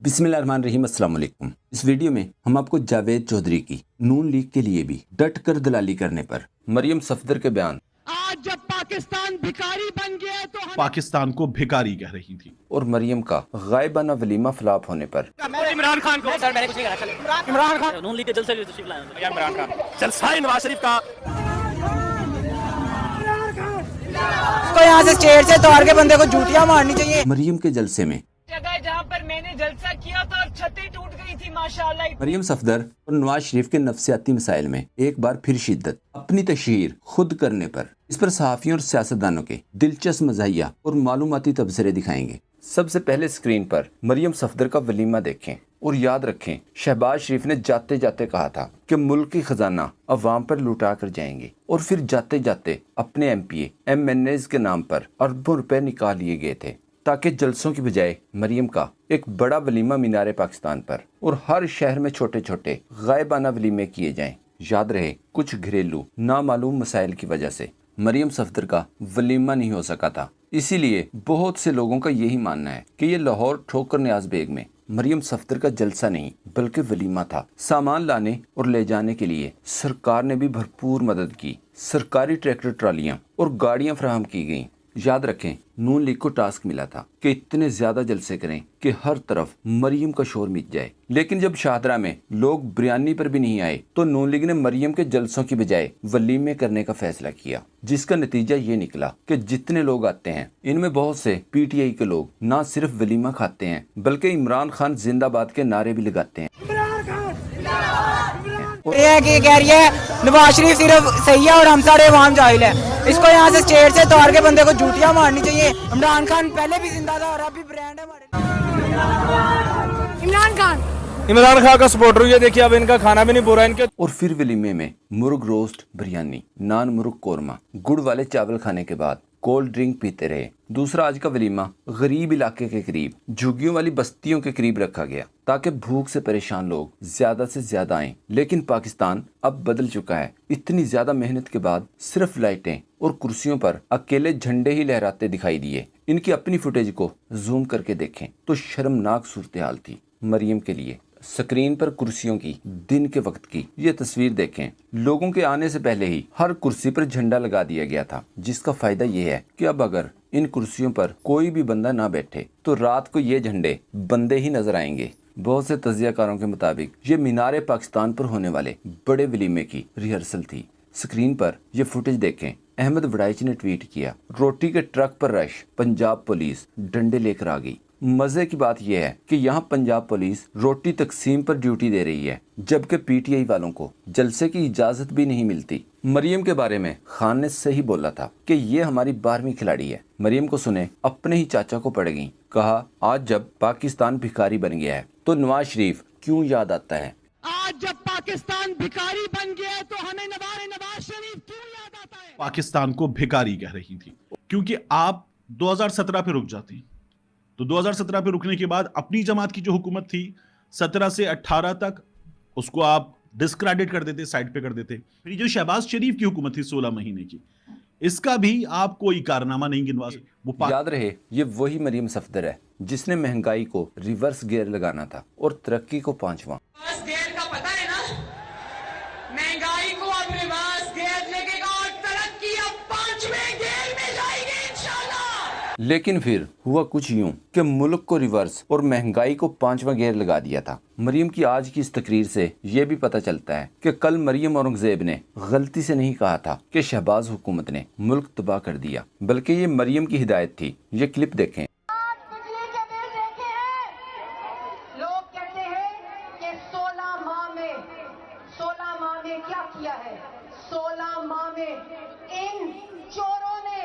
बिस्मिल्लाहिर्रहमानिर्रहीम, अस्सलाम वालेकुम। इस वीडियो में हम आपको जावेद चौधरी की नून लीग के लिए भी डट कर दलाली करने पर मरियम सफदर के बयान, आज जब पाकिस्तान भिखारी बन गया है तो पाकिस्तान को भिखारी कह रही थी और मरियम का गायबाना वलीमा फ्लॉप होने पर इमरान खान को सर मैंने कुछ नहीं कहा। इमरान खान नून लीग के जलसे तशरीफ लाए इमरान खान जलसा है नवाज शरीफ का। तो यहाँ से स्टेज से तोड़ के बंदे को जूतियां मारनी चाहिए। मरियम के जलसे में जगह जहाँ पर मैंने जलसा किया था और छतें टूट गई थी माशाअल्लाह। मरियम सफदर और नवाज शरीफ के नफसियाती मसाइल में एक बार फिर शिद्दत, अपनी तशहीर खुद करने पर इस पर सहाफ़ियों और सियासतदानों के दिलचस्प मज़ाहिया और मालूमाती तबसरे दिखाएंगे। सबसे पहले स्क्रीन पर मरियम सफदर का वलीमा देखें और याद रखें, शहबाज शरीफ ने जाते जाते कहा था कि मुल्क की खजाना अवाम पर लुटा कर जाएंगे, और फिर जाते जाते अपने MPA MNAs के नाम पर अरबों रुपए निकाल लिए गए थे ताकि जलसों की बजाय मरियम का एक बड़ा वलीमा मीनार पाकिस्तान पर और हर शहर में छोटे छोटे गायबाना वलीमे किए जाएं। याद रहे, कुछ घरेलू नामालूम मसाइल की वजह से मरियम सफदर का वलीमा नहीं हो सका था। इसीलिए बहुत से लोगों का यही मानना है कि ये लाहौर ठोकर न्याज बेग में मरियम सफदर का जलसा नहीं बल्कि वलीमा था। सामान लाने और ले जाने के लिए सरकार ने भी भरपूर मदद की। सरकारी ट्रैक्टर ट्रालियां और गाड़ियां फराहम की गईं। याद रखें, नून लीग को टास्क मिला था कि इतने ज्यादा जलसे करें कि हर तरफ मरियम का शोर मिट जाए। लेकिन जब शाहदरा में लोग बिरयानी पर भी नहीं आए तो नून लीग ने मरियम के जलसों की बजाय वलीमे करने का फैसला किया, जिसका नतीजा ये निकला कि जितने लोग आते हैं इनमें बहुत से PTI के लोग ना सिर्फ वलीमा खाते हैं बल्कि इमरान खान जिंदाबाद के नारे भी लगाते हैं। ये कह रही है नवाज शरीफ सिर्फ सही है और हम सारे अवाम जाहिल है। इसको यहाँ से स्टेज से तोड़ के बंदे को जूतियां मारनी चाहिए। इमरान खान पहले भी जिंदा था और अब भी ब्रांड है हमारे। इमरान खान का सपोर्टर हुई है, देखिए अब इनका खाना भी नहीं बुरा इनके। और फिर वलीमे में मुर्ग रोस्ट बिरयानी, नान मुर्ग कोरमा, गुड़ वाले चावल खाने के बाद कोल्ड ड्रिंक पीते रहे। दूसरा आज का वलीमा गरीब इलाके के करीब, झुग्गियों वाली बस्तियों के करीब रखा गया ताकि भूख से परेशान लोग ज्यादा से ज्यादा आएं। लेकिन पाकिस्तान अब बदल चुका है। इतनी ज्यादा मेहनत के बाद सिर्फ लाइटें और कुर्सियों पर अकेले झंडे ही लहराते दिखाई दिए। इनकी अपनी फुटेज को जूम करके देखें तो शर्मनाक सूरत हाल थी मरियम के लिए। स्क्रीन पर कुर्सियों की दिन के वक्त की ये तस्वीर देखें। लोगों के आने से पहले ही हर कुर्सी पर झंडा लगा दिया गया था, जिसका फायदा ये है कि अब अगर इन कुर्सियों पर कोई भी बंदा ना बैठे तो रात को ये झंडे बंदे ही नजर आएंगे। बहुत से तजियाकारों के मुताबिक ये मीनार पाकिस्तान पर होने वाले बड़े वलीमे की रिहर्सल थी। स्क्रीन पर ये फुटेज देखें। अहमद वड़ाइच ने ट्वीट किया, रोटी के ट्रक पर रश, पंजाब पुलिस डंडे लेकर आ गई। मजे की बात यह है कि यहाँ पंजाब पुलिस रोटी तकसीम पर ड्यूटी दे रही है, जबकि PTI वालों को जलसे की इजाजत भी नहीं मिलती। मरियम के बारे में खान ने सही बोला था कि ये हमारी 12वीं खिलाड़ी है। मरियम को सुने अपने ही चाचा को पड़ गई। कहा, आज जब पाकिस्तान भिखारी बन गया है तो नवाज शरीफ क्यों याद आता है। आज जब पाकिस्तान भिखारी बन गया है तो हमें नवाज शरीफ क्यों याद आता है। पाकिस्तान को भिखारी कह रही थी क्योंकि आप 2017 पे रुक जाती तो 2017 पे रुकने के बाद अपनी जमात की जो हुकूमत थी 17 से 18 तक उसको आप डिस्क्रेडिट कर देते, साइड पे कर देते। फिर जो शहबाज शरीफ की हुकूमत थी 16 महीने की, इसका भी आप कोई कारनामा नहीं गिनवा सकते। याद रहे, ये वही मरियम सफदर है जिसने महंगाई को रिवर्स गियर लगाना था और तरक्की को 5वां। गियर का पता है ना, महंगाई को अब रिवर्स गियर लगेगा और तरक्की अब 5वें गियर में जाएगी इंशाल्लाह। लेकिन फिर हुआ कुछ यूं कि मुल्क को रिवर्स और महंगाई को 5वां गियर लगा दिया था। मरियम की आज की इस तकरीर से यह भी पता चलता है कि कल मरियम औरंगजेब ने गलती से नहीं कहा था कि शहबाज हुकूमत ने मुल्क तबाह कर दिया, बल्कि ये मरियम की हिदायत थी। ये क्लिप देखें। लोग कहते हैं कि 16 माह में क्या किया है। 16 माह में इन चोरों ने,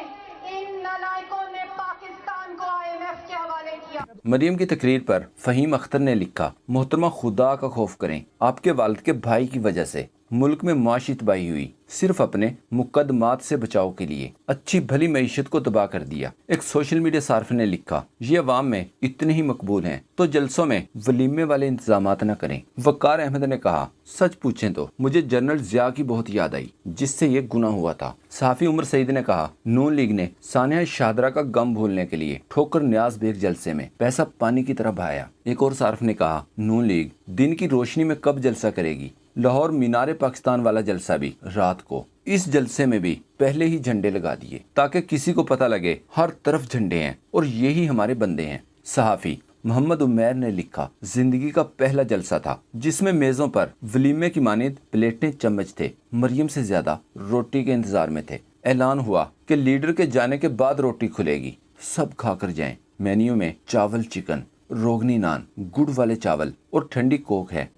इन नालायकों ने पाकिस्तान को IMF के हवाले किया। मरियम की तकरीर पर फहीम अख्तर ने लिखा, मोहतरमा खुदा का खौफ करें, आपके वालिद के भाई की वजह से मुल्क में मुआशी तबाही हुई, सिर्फ अपने मुकदमात से बचाव के लिए अच्छी भली मईशत को तबाह कर दिया। एक सोशल मीडिया सार्फ ने लिखा, ये अवाम में इतने ही मकबूल हैं तो जलसों में वलीमे वाले इंतजामात न करें। वकार अहमद ने कहा, सच पूछें तो मुझे जनरल जिया की बहुत याद आई जिससे ये गुनाह हुआ था। सहाफ़ी उमर सईद ने कहा, नून लीग ने सानिया शाहदरा का गम भूलने के लिए ठोकर न्याज बेग जलसे में पैसा पानी की तरह बहाया। एक और सार्फ ने कहा, नून लीग दिन की रोशनी में कब जलसा करेगी? लाहौर मीनारे पाकिस्तान वाला जलसा भी रात को। इस जलसे में भी पहले ही झंडे लगा दिए ताकि किसी को पता लगे हर तरफ झंडे हैं और यही हमारे बंदे हैं। सहाफ़ी मोहम्मद उमैर ने लिखा, जिंदगी का पहला जलसा था जिसमें मेज़ों पर वलीमे की मानिंद प्लेटें चम्मच थे, मरियम से ज्यादा रोटी के इंतजार में थे। ऐलान हुआ कि लीडर के जाने के बाद रोटी खुलेगी, सब खाकर जाएं। मेन्यू में चावल चिकन, रोगनी नान, गुड़ वाले चावल और ठंडी कोक है।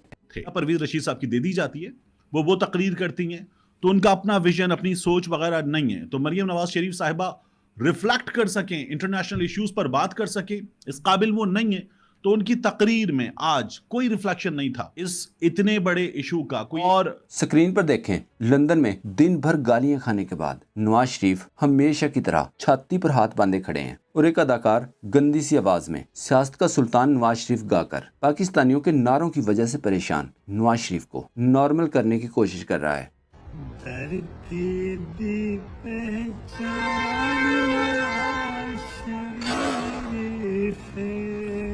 परवेज रशीद साहब की दे दी जाती है, वो तकरीर करती हैं तो उनका अपना विजन, अपनी सोच वगैरह नहीं है। तो मरियम नवाज शरीफ साहिबा रिफ्लेक्ट कर सकें, इंटरनेशनल इश्यूज पर बात कर सकें, इस काबिल वो नहीं है। तो उनकी तकरीर में आज कोई रिफ्लेक्शन नहीं था इस इतने बड़े इशू का कोई। और स्क्रीन पर देखें, लंदन में दिन भर गालियां खाने के बाद नवाज शरीफ हमेशा की तरह छाती पर हाथ बांधे खड़े हैं और एक अदाकार गंदी सी आवाज में सियासत का सुल्तान नवाज शरीफ गाकर पाकिस्तानियों के नारों की वजह से परेशान नवाज शरीफ को नॉर्मल करने की कोशिश कर रहा है।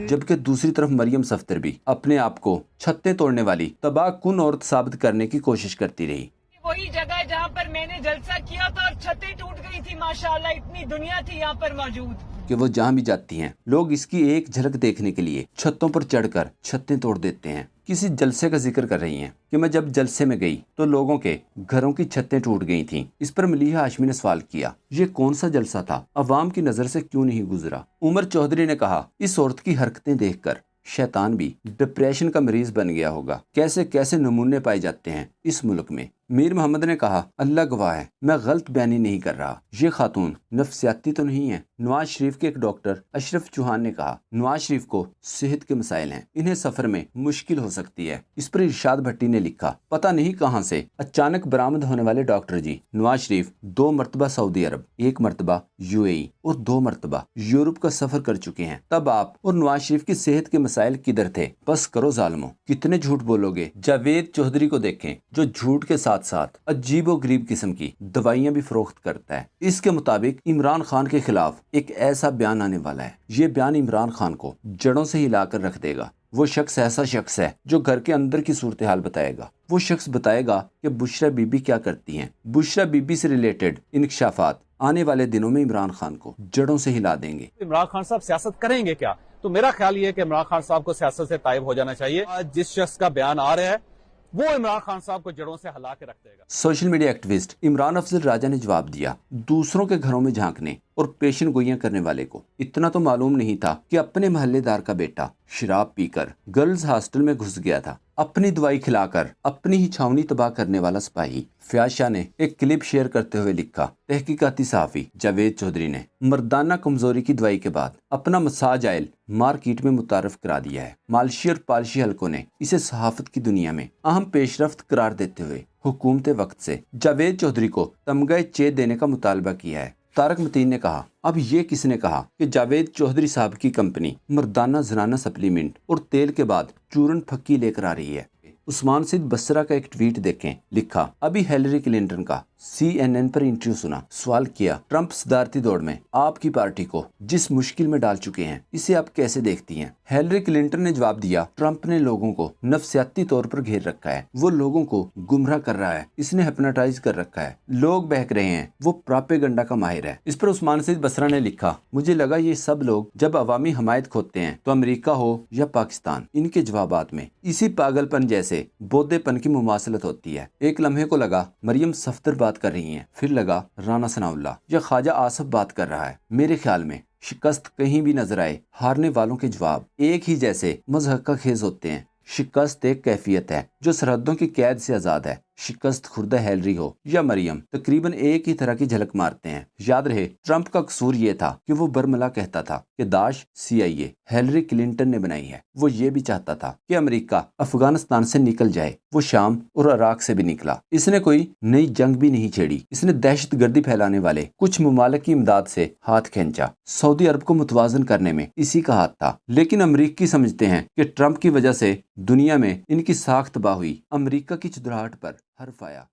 जबकि दूसरी तरफ मरियम सफ्दर भी अपने आप को छत्ते तोड़ने वाली तबाहकुन औरत साबित करने की कोशिश करती रही। वही जगह है जहाँ पर मैंने जलसा किया था और छतें टूट गई थी, माशाल्लाह इतनी दुनिया थी यहाँ पर मौजूद कि वो जहाँ भी जाती हैं लोग इसकी एक झलक देखने के लिए छतों पर चढ़कर छतें तोड़ देते हैं। किसी जलसे का जिक्र कर रही हैं कि मैं जब जलसे में गई तो लोगों के घरों की छतें टूट गई थीं। इस पर मलीहा हाशमी ने सवाल किया, ये कौन सा जलसा था, अवाम की नजर से क्यों नहीं गुजरा? उमर चौधरी ने कहा, इस औरत की हरकतें देखकर शैतान भी डिप्रेशन का मरीज बन गया होगा। कैसे कैसे नमूने पाए जाते हैं इस मुल्क में। मीर मोहम्मद ने कहा, अल्लाह गवाह है मैं गलत बयानी नहीं कर रहा, ये खातून नफ्सियाती तो नहीं है। नवाज शरीफ के एक डॉक्टर अशरफ चौहान ने कहा, नवाज शरीफ को सेहत के मसाइल हैं, इन्हें सफर में मुश्किल हो सकती है। इस पर इरशाद भट्टी ने लिखा, पता नहीं कहां से अचानक बरामद होने वाले डॉक्टर जी। नवाज शरीफ 2 मरतबा सऊदी अरब, 1 मरतबा UAE और 2 मरतबा यूरोप का सफर कर चुके हैं। तब आप और नवाज शरीफ की सेहत के मसाइल किधर थे? बस करो जालिमो, कितने झूठ बोलोगे। जावेद चौधरी को देखें जो झूठ के साथ साथ अजीबो गरीब किस्म की दवाइयां भी फरोख्त करता है। इसके मुताबिक इमरान खान के खिलाफ एक ऐसा बयान आने वाला है, ये बयान इमरान खान को जड़ों से हिलाकर रख देगा। वो शख्स ऐसा शख्स है जो घर के अंदर की सूरत हाल बताएगा। वो शख्स बताएगा कि बुशरा बीबी क्या करती हैं। बुशरा बीबी से रिलेटेड इंकशाफात आने वाले दिनों में इमरान खान को जड़ों से हिला देंगे। इमरान खान साहब सियासत करेंगे क्या? तो मेरा ख्याल ये है कि इमरान खान साहब को सियासत से तायब हो जाना चाहिए। जिस शख्स का बयान आ रहा है वो इमरान खान साहब को जड़ों से हिला के रख देगा। Social media activist Imran Afzal Raja ने जवाब दिया, दूसरों के घरों में झांकने और पेशन गोइयां करने वाले को इतना तो मालूम नहीं था कि अपने मोहल्लेदार का बेटा शराब पीकर गर्ल्स हॉस्टल में घुस गया था। अपनी दवाई खिलाकर अपनी ही छावनी तबाह करने वाला सिपाही। फयाज शाह ने एक क्लिप शेयर करते हुए लिखा, तहकीकाती सहाफी जावेद चौधरी ने मर्दाना कमजोरी की दवाई के बाद अपना मसाज आयल मार्केट में मुतारफ करा दिया है। मालशी और पालशी हलकों ने इसे सहाफत की दुनिया में अहम पेशरफ्त करार देते हुए हुकूमत वक्त से जावेद चौधरी को तमगा चे देने का मुतालबा किया है। तारक मतीन ने कहा, अब ये किसने कहा कि जावेद चौधरी साहब की कंपनी मर्दाना जनाना सप्लीमेंट और तेल के बाद चूरन फक्की लेकर आ रही है। उस्मान सिद्ध बसरा का एक ट्वीट देखें, लिखा, अभी हिलरी क्लिंटन का CNN पर इंटरव्यू सुना, सवाल किया, ट्रंप सदारती दौड़ में आपकी पार्टी को जिस मुश्किल में डाल चुके हैं इसे आप कैसे देखती हैं? हिलरी क्लिंटन ने जवाब दिया, ट्रंप ने लोगों को नफ्सियाती तौर पर घेर रखा है, वो लोगों को गुमराह कर रहा है, इसने हिप्नोटाइज कर रखा है, लोग बहक रहे हैं, वो प्रोपेगेंडा का माहिर है। इस पर उस्मान सिद्ध बसरा ने लिखा, मुझे लगा ये सब लोग जब अवामी हमायत खोते हैं तो अमेरिका हो या पाकिस्तान, इनके जवाबात में इसी पागलपन जैसे बोधेपन की मुमासलत होती है। एक लम्हे को लगा मरियम सफ्दर बात कर रही हैं, फिर लगा राना सनाउल्लाह या ख्वाजा आसफ बात कर रहा है। मेरे ख्याल में शिकस्त कहीं भी नजर आए, हारने वालों के जवाब एक ही जैसे मज़हक़ा खेज होते हैं। शिकस्त एक कैफियत है जो सरहदों की कैद से आज़ाद है। शिकस्त खुर्दा हेलरी हो या मरियम, तकरीबन एक ही तरह की झलक मारते हैं। याद रहे, ट्रंप का कसूर ये था कि वो बरमला कहता था कि दाश CIA हेलरी क्लिंटन ने बनाई है। वो ये भी चाहता था कि अमेरिका अफगानिस्तान से निकल जाए। वो शाम और इराक से भी निकला। इसने कोई नई जंग भी नहीं छेड़ी। इसने दहशतगर्दी फैलाने वाले कुछ ममालिक की इमदाद से हाथ खींचा। सऊदी अरब को मुतवाजन करने में इसी का हाथ था। लेकिन अमेरिकी समझते हैं कि ट्रंप की वजह से दुनिया में इनकी साख तबाह हुई। अमेरिका की चुदराहट पर हर्फ आया।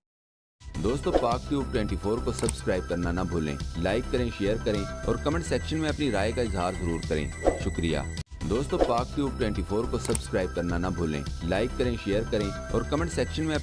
दोस्तों, पाक ट्यूब 24 को सब्सक्राइब करना ना भूलें। लाइक करें, शेयर करें और कमेंट सेक्शन में अपनी राय का इजहार जरूर करें। शुक्रिया। दोस्तों, पाक ट्यूब 24 को सब्सक्राइब करना ना भूलें। लाइक करें, शेयर करें और कमेंट सेक्शन में